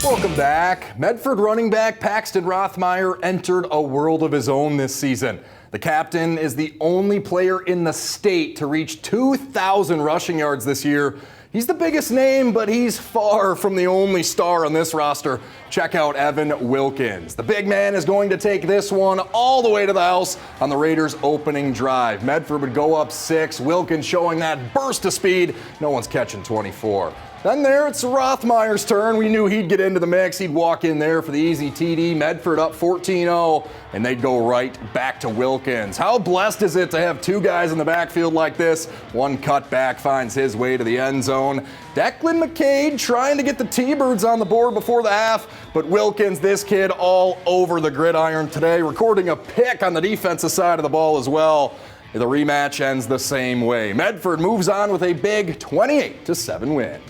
Welcome back. Medford running back Paxton Rothmeyer entered a world of his own this season. The captain is the only player in the state to reach 2,000 rushing yards this year. He's the biggest name, but he's far from the only star on this roster. Check out Evan Wilkins. The big man is going to take this one all the way to the house on the Raiders' opening drive. Medford would go up 6. Wilkins showing that burst of speed. No one's catching 24. Then there, it's Rothmeyer's turn. We knew he'd get into the mix. He'd walk in there for the easy TD. Medford up 14-0, and they'd go right back to Wilkins. How blessed is it to have two guys in the backfield like this? One cutback finds his way to the end zone. Declan McCade trying to get the T-Birds on the board before the half, but Wilkins, this kid, all over the gridiron today, recording a pick on the defensive side of the ball as well. The rematch ends the same way. Medford moves on with a big 28-7 win.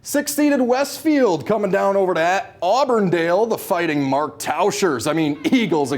6th-seeded Westfield coming down over to Auburndale. The Fighting Eagles,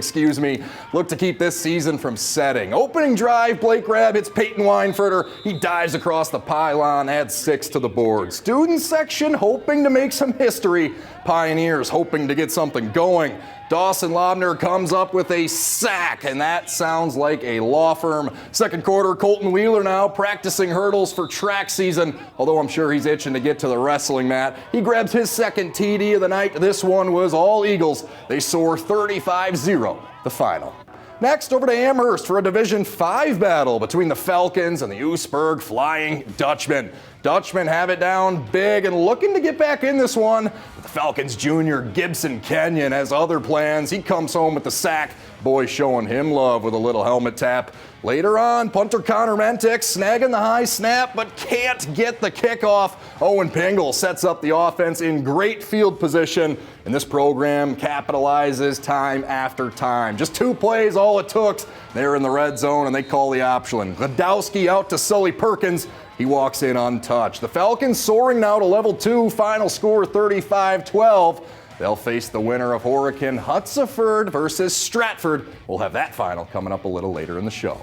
look to keep this season from setting. Opening drive, Blake Rabb hits Peyton Weinfurter. He dives across the pylon, adds 6 to the board. Student section hoping to make some history. Pioneers hoping to get something going. Dawson Lobner comes up with a sack, and that sounds like a law firm. Second quarter, Colton Wheeler now practicing hurdles for track season, although I'm sure he's itching to get to the wrestling mat. He grabs his second TD of the night. This one was all Eagles. They soar 35-0, the final. Next, over to Amherst for a Division 5 battle between the Falcons and the Oostburg Flying Dutchmen. Dutchmen have it down big and looking to get back in this one. But the Falcons junior Gibson Kenyon has other plans. He comes home with the sack. Boy showing him love with a little helmet tap. Later on, punter Connor Mentix snagging the high snap but can't get the kickoff. Owen Pingle sets up the offense in great field position, and this program capitalizes time after time. Just 2 plays, all it took. They're in the red zone, and they call the option. Gladowski out to Sully Perkins. He walks in untouched. The Falcons soaring now to level 2, final score 35-12. They'll face the winner of Horican Hutsaford versus Stratford. We'll have that final coming up a little later in the show.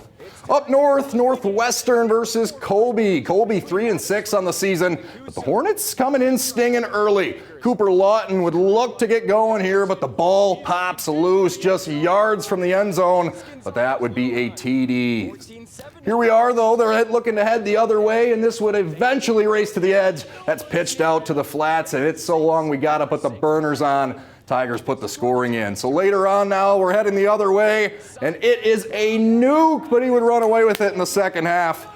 Up north, Northwestern versus Colby. Colby 3-6 on the season, but the Hornets coming in stinging early. Cooper Lawton would look to get going here, but the ball pops loose just yards from the end zone, but that would be a TD. Here we are, though. They're looking to head the other way, and this would eventually race to the edge. That's pitched out to the flats, and it's so long we got to put the burners on. Tigers put the scoring in. So later on now, we're heading the other way, and it is a nuke, but he would run away with it in the second half.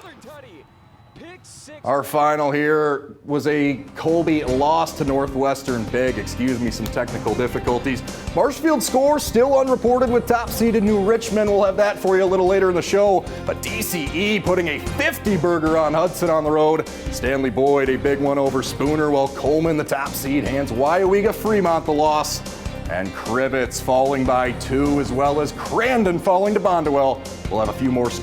Our final here was a Colby loss to Northwestern big. Excuse me, some technical difficulties. Marshfield score still unreported with top-seeded New Richmond. We'll have that for you a little later in the show. But DCE putting a 50-burger on Hudson on the road. Stanley Boyd a big one over Spooner, while Coleman, the top seed, hands Wyowega Fremont the loss. And Crivets falling by 2, as well as Crandon falling to Bondwell. We'll have a few more scores.